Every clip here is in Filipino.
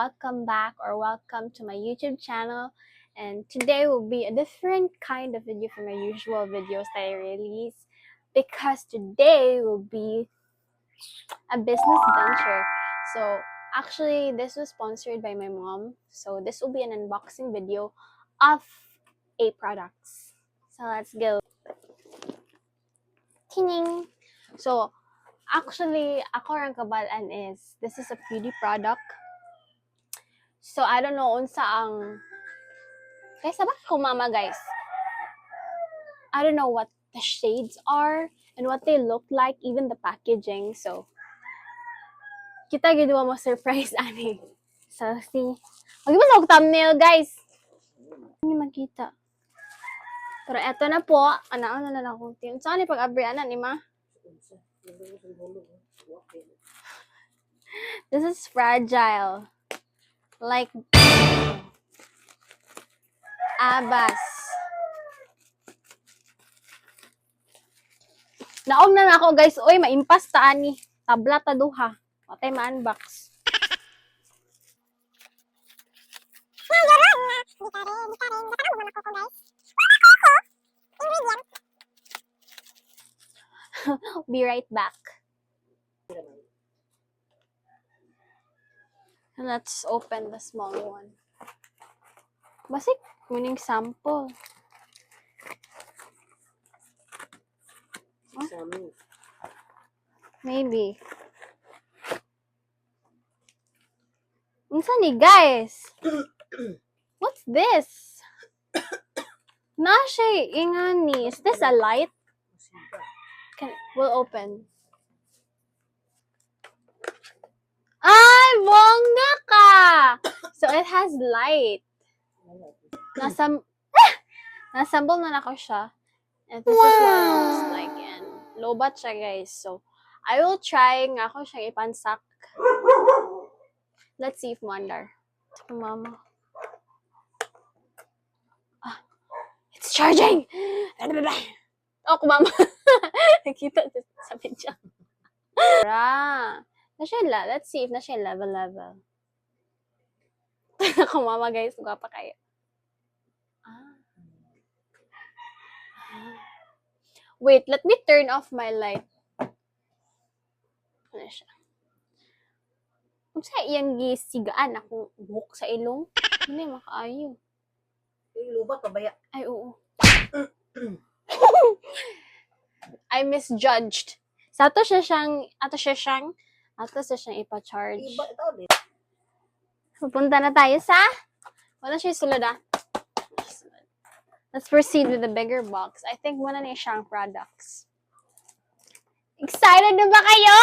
welcome back or welcome to my YouTube channel. And today will be a different kind of video from my usual videos that I release because today will be a business venture. So actually this was sponsored by my mom. So this will be an unboxing video of a products. So let's go. Tining. So actually ako ang kabalaan is this is a beauty product. So I don't know unsa ang guys sabak ko mama guys. I don't know what the shades are and what they look like, even the packaging. So kita gid mo surprise ani. So see. Magibas og thumbnail guys. Hindi makita. Pero eto na po, ano na lang kung tin. Saan ni pag-abri ana ni ma? This is fragile. Like Abas. Naog na ako guys. Oy, maimpas ta ani. Tabla ta duha. Patay ma-unbox. Be right back. Let's open the small one. Basik, kuning sample. Huh? Maybe. Unsa ni guys? What's this? Na siya ingani. Is this a light? We'll open. Ay, bongga ka! So it has light. Nasambol na ako siya. And this is what it looks like. And lobat siya guys. So I will try nga ako siyang ipansak. Let's see if mandar. Mama. Ah, it's charging! Oh, kumama. Nakita sa video. Let's see if na siya level. Kumama guys, gwapa kayo. Wait, let me turn off my light. Ano siya? Kung sa iyang gisigaan akong buhok sa ilong, hindi makaayo. Lubat pa baya? Ay, oo. I misjudged. Sa ato siya siyang ipa-charge. Iba ito din. Pupunta na tayo sa, wala siya sulod ah. Let's proceed with the bigger box. I think muna na siyang products. Excited na ba kayo?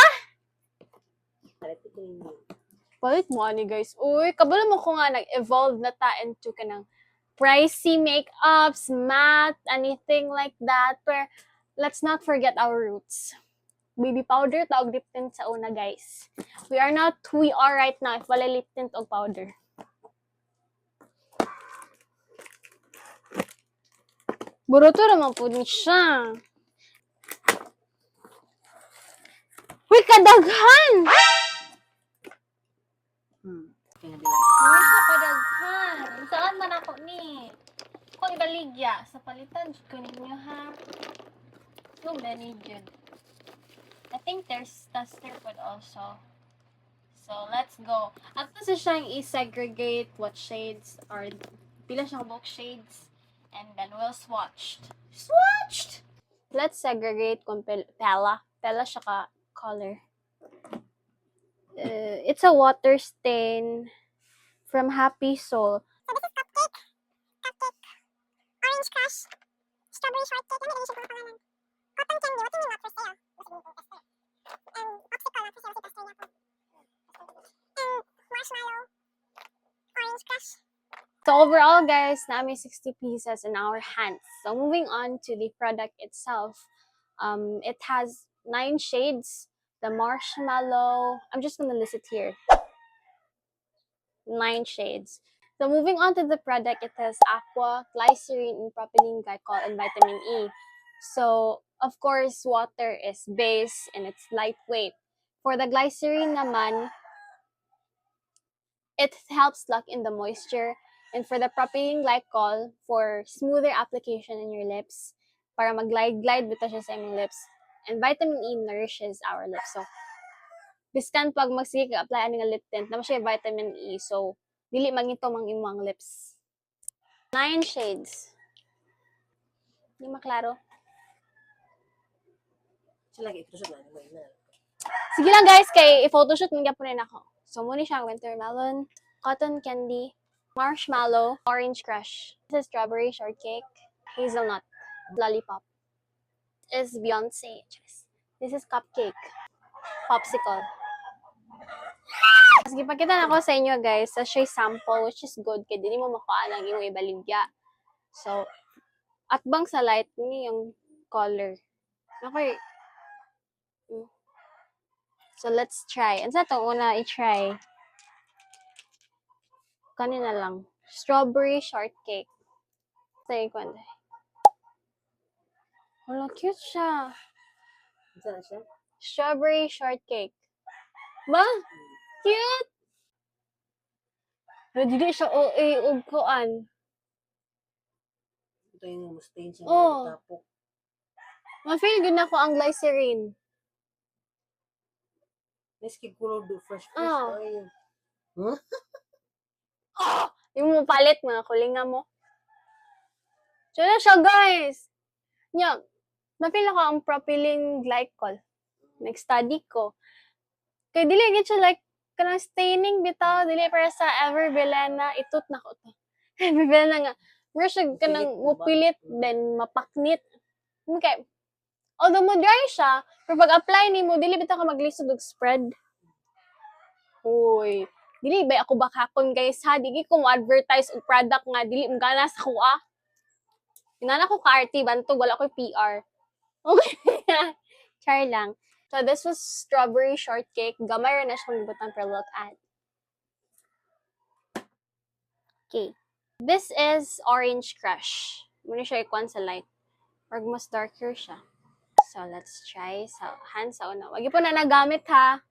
Palit mo ani guys. Uy, kabalo mo ko nga nag-evolve na ta into kanang pricey makeups, matte, anything like that. But let's not forget our roots. Baby powder, tawag lip tint sa una guys. We are right now if wala lip tint o powder. Buruto naman po ni siya. Uy, kadaghan! Uy, sa kadaghan. Saan man ako ni? Kung ibaligya, sa palitan, ko ninyo ha. So many dyan. I think there's tester food also. So, let's go. At kasi siyang i-segregate what shades are, pila siyang bulk shades. And then we'll swatched. Let's segregate kung pala siya ka color. It's a water stain from Happy Soul. So this is cupcake, orange crush, strawberry shortcake, ano din siya kung pangalan? Cotton candy, what do you mean not for sale? Popsicle, not for sale, si tester niya po. Marshmallow, orange crush. So overall guys, na may 60 pieces in our hands. So moving on to the product itself. It has 9 shades. The marshmallow, I'm just gonna list it here. 9 shades. So moving on to the product, it has aqua, glycerin, and propylene glycol, and vitamin E. So of course, water is base and it's lightweight. For the glycerin naman, It helps lock in the moisture and for the propylene glycol for smoother application in your lips para mag-glide bitaw siya sa imong lips. And vitamin E nourishes our lips. So, biskan pag magsige ka apply ani nga lip tint, naman siya vitamin E. So, dili mangito mang imong lips. 9 shades. Di maklaro. Sila lagi ito sa mo ina. Sige lang guys, kay i-photoshoot mo gyapon rin ako. So, muna siya winter melon, cotton candy, marshmallow, orange crush. This is strawberry shortcake, hazelnut, lollipop. This is Beyonce. This is cupcake, popsicle. Sige, pakita na ko sa inyo guys. Sa siya sample, which is good. Kaya di mo makuha lang yung ibaligya. So, atbang sa light, yun yung color. Okay. So, let's try. Ano sa itong una i-try? Kanina lang. Strawberry shortcake. Say ko na. Wala, cute siya. Saan siya? Strawberry shortcake. Ba? Cute! Pero di siya OA ug kuan. Ito yung mustain siya Oh. tapok. Ma-feel good na ko ang glycerin. Niski color do fresh Oh. Ay. Oh! Yung mo palit, mga kulinga mo. So na siya, guys. Nya, na-feel ako ang propylene glycol. Nag-study ko. Kaya dili, gid siya like, kanang staining bitaw, dili para sa Everbelena, itut na ko to. Everbelena nga. Mura siya kanang mupilit, then mapaknit. Okay. Although mo dry siya, pero pag apply ni mo, dili bitaw ka maglisod og spread. Uy. Dili ba ako bakakon guys ha? Dili ko mo advertise og product nga dili mo gana sa kuha. Inana ko ka-RT bantog wala ko PR. Okay. Char lang. So this was strawberry shortcake. Gamay ra na siya gibutan per look at. Okay. This is orange crush. Muna siya ikuan sa light. Or mas darker siya. So let's try sa hand sa una. Wag po na nagamit ha.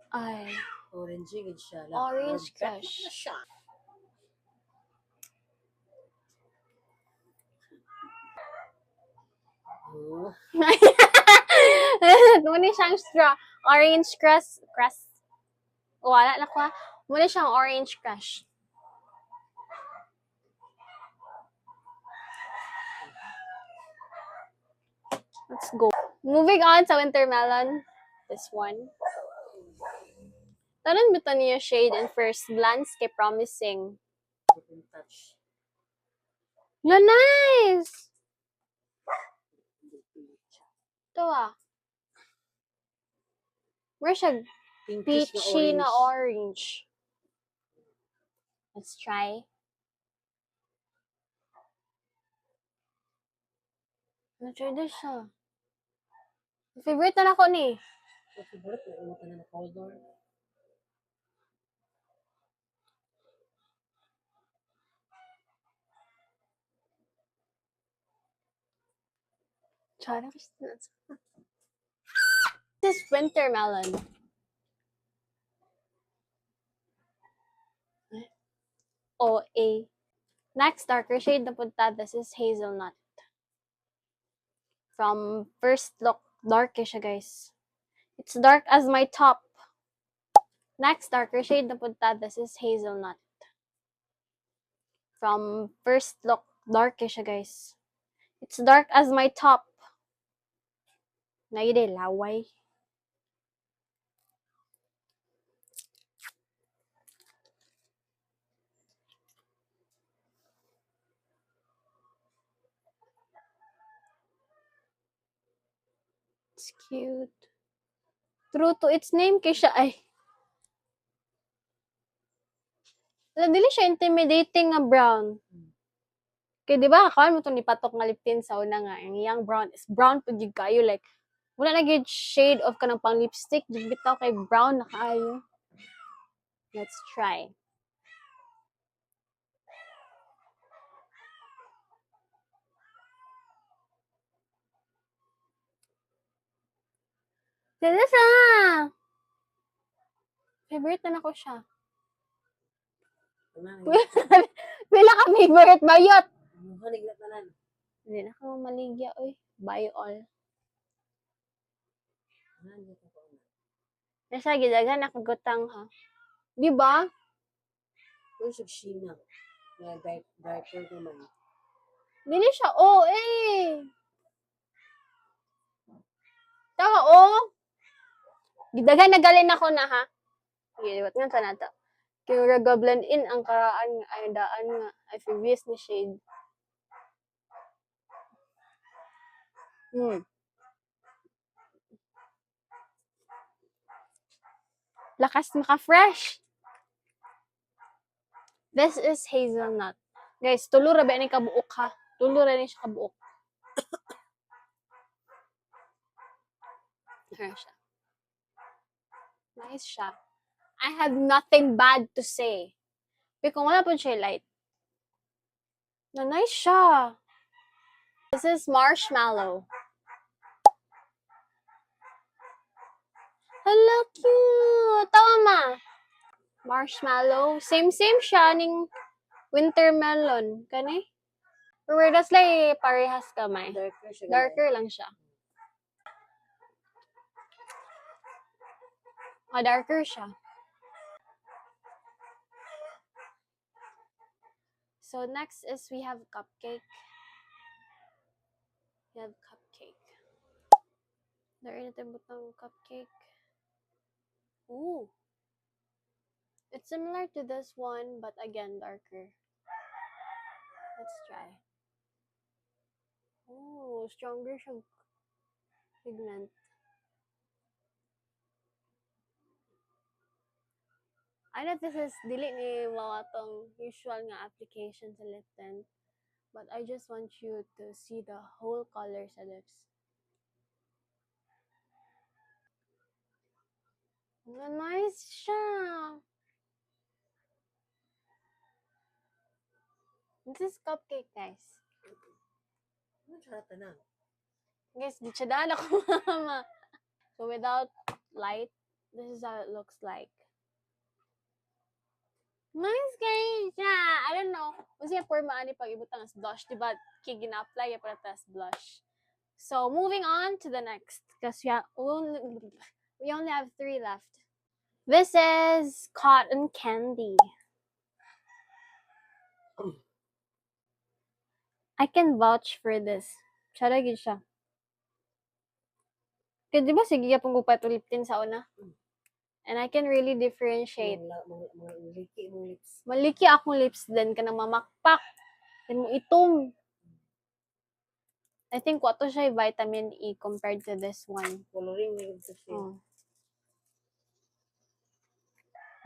Ay. Orange gid siya. Orange crush. Siya. Oh. Muna siyang orange crush. Wala na ko. Muna siyang orange crush. Let's go. Moving on sa winter melon. This one. Tanan bito niya shade in first glance kay promising. Touch. No, nice! Ito ah. Where siya? Pinkish Peachy na na orange. orange. Let's try. Na-try na siya. Favorite na ako ni. So, favorite na imo tanan na color. This is winter melon. O-A. Next, darker shade na punta. This is hazelnut. From first look, dark siya, guys. It's dark as my top. Next, darker shade na punta. This is hazelnut. From first look, dark siya, guys. It's dark as my top. Naide, laway. It's cute. True to its name, kay siya ay. Dili siya intimidating nga brown. Kaya di ba, kawan mo itong nipatok nga lip tint sa una nga. Ang iyang brown is brown pag yung kayo. Like, wala na good shade of kanang pang lipstick. Yung bitaw kay brown na kayo. Let's try. Dili siya! Favorite na ako siya. Tanan. Pila ka favorite bayot? Hanig na tanan. Hindi na ako maligya, oy. Buy all. Tanan dito ko. Nasa gidagan nakagutang ha. Di ba? Kung siya Sheena. Na diaper naman. Dili siya eh. Taka Gidagan nagalin ako na ha. Sige, liwat nga sa nata. Kaya blend in ang karaan nga ay daan nga ay previous ni shade. Lakas maka-fresh. This is hazelnut. Guys, tulo ra ba ni kabuok ha? Tulo ra ni siya kabuok. Here siya. Nice siya. I have nothing bad to say. Pero kung wala po siya light. Na nice siya. This is marshmallow. Hello, cute. Tama. Marshmallow. Same siya ning winter melon. Kani? Pero das lay parehas kamay. Darker siya. Darker lang siya. Darker siya. So next is we have cupcake. We have cupcake. There na tayo butang cupcake. Ooh. It's similar to this one, but again, darker. Let's try. Oh, stronger siya pigment. I know this is dili ni mga tong usual nga application sa lip tint, but I just want you to see the whole color sa lips. Nice siya. This is cupcake, guys. Ano siya tanan? Guys, di siya daan ako, mama. So without light, this is how it looks like. Nice guys! Yeah, I don't know. Kasi for maani pag ibutang as blush, diba? Kaya gina-apply ya para tas blush. So, moving on to the next. Because we only have 3 left. This is cotton candy. I can vouch for this. Siya gid siya. Kaya diba sige pong gupatulip din sa una? And I can really differentiate. Mga liki mong lips. Maliki akong lips din ka mamakpak. Then mo itom. I think wato siya vitamin E compared to this one. Coloring na yun siya. Oh.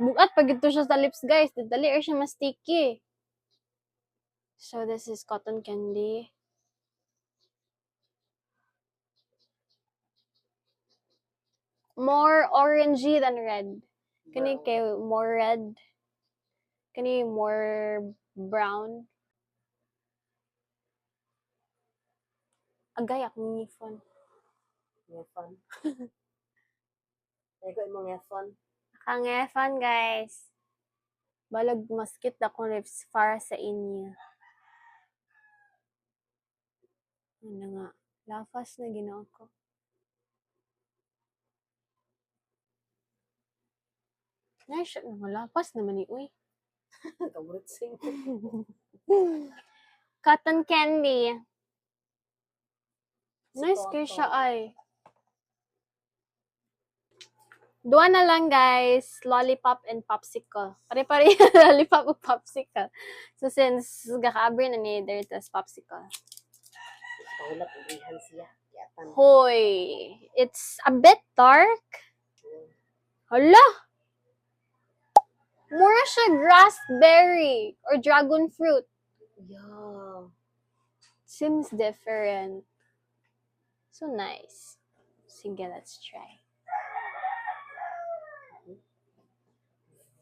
Bugat pag ito siya sa lips, guys. Dali siya mas sticky. So this is cotton candy. More orangey than red. Kani kay more red. Kani more brown. Agay akong ngipon. Ngefon. Ay ko imong ngefon. Nakangefon, guys. Balag maskit akong lips para sa inyo. Ano nga. Lafas na ginawa ko. Nice. Lapas naman ni uy. Kamurutsing. Cotton candy. Nice Cotton. kayo siya ay. Dua na lang guys. Lollipop and popsicle. Pare-pare lollipop ug popsicle. So since gaka-abre na ni there tas popsicle. Paulat ulihan siya. Yatan. Hoy. It's a bit dark. Hala. Mura siya raspberry or dragon fruit. Yeah. Seems different. So nice. Sige, let's try.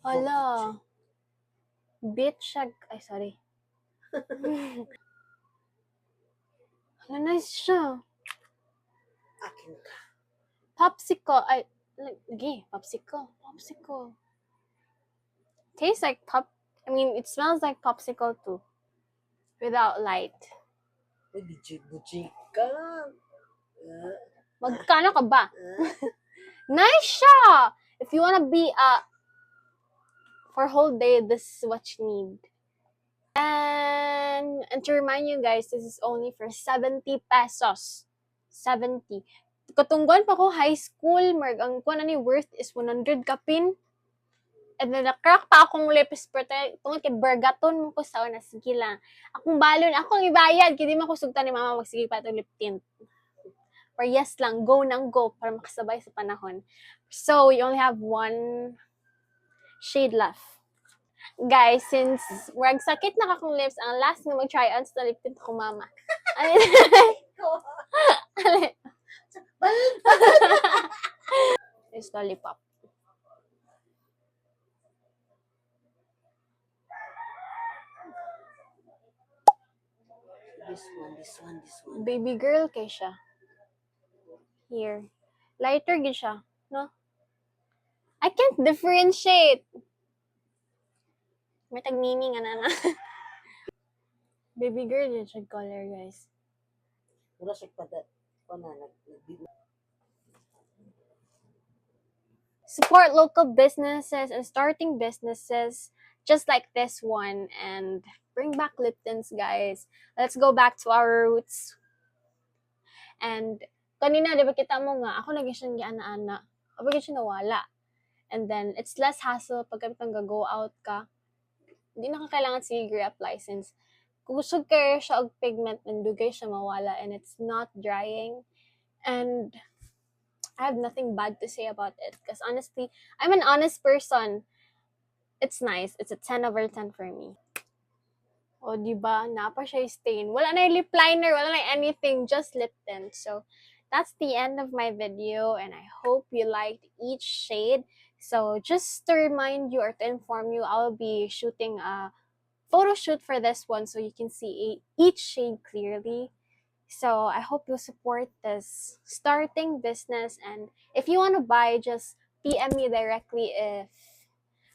Hala. Bit siya. Ay, sorry. Hala, nice siya. Akin ka. Popsicle. Ay, lagi. Popsicle. Popsicle. tastes like it smells like popsicle too. Without light. Uy, bujig ka. Magkano ka ba? Nice siya! If you wanna be for a whole day, this is what you need. And to remind you guys, this is only for 70 pesos. 70. Katunggon pa ko high school, ang kuha ni worth is 100 kapin. And then, nakrack pa akong lips, pero tungkol kay Bergaton mo ko sa una, sige lang. Akong balon, akong ibayad, kaya di man ko sugta ni mama, magsige pa itong lip tint. Or yes lang, go nang go, para makasabay sa panahon. So, we only have one shade left. Guys, since murag sakit na kakong lips, ang last nga mag-try on sa lip tint ko, mama. It's lollipop. This one. Baby girl kay siya. Here. Lighter gid siya, no? I can't differentiate. May tagmini nga na. Baby girl yun siya color, guys. Mura siya pada. Support local businesses and starting businesses just like this one and bring back Lipton's, guys. Let's go back to our roots. And kanina, di ba kita mo nga, ako lagi siyang giana-ana. Kapag siya nawala. And then, it's less hassle pag kang go out ka. Hindi na kailangan sige reapply since kusog kayo siya og pigment and dugay siya mawala and it's not drying. And I have nothing bad to say about it because honestly, I'm an honest person. It's nice. It's a 10 over 10 for me. O, diba? Napa siya stain. Wala na yung lip liner. Wala na anything. Just lip tint. So, that's the end of my video. And I hope you liked each shade. So, just to remind you or to inform you, I'll be shooting a photo shoot for this one so you can see each shade clearly. So, I hope you support this starting business. And if you want to buy, just PM me directly if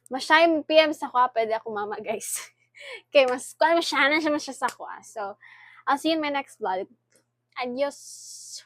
masyayang PM sa ko, pwede ako mama, guys. Okay, masyana siya sa ko. So, I'll see you in my next vlog. Adios!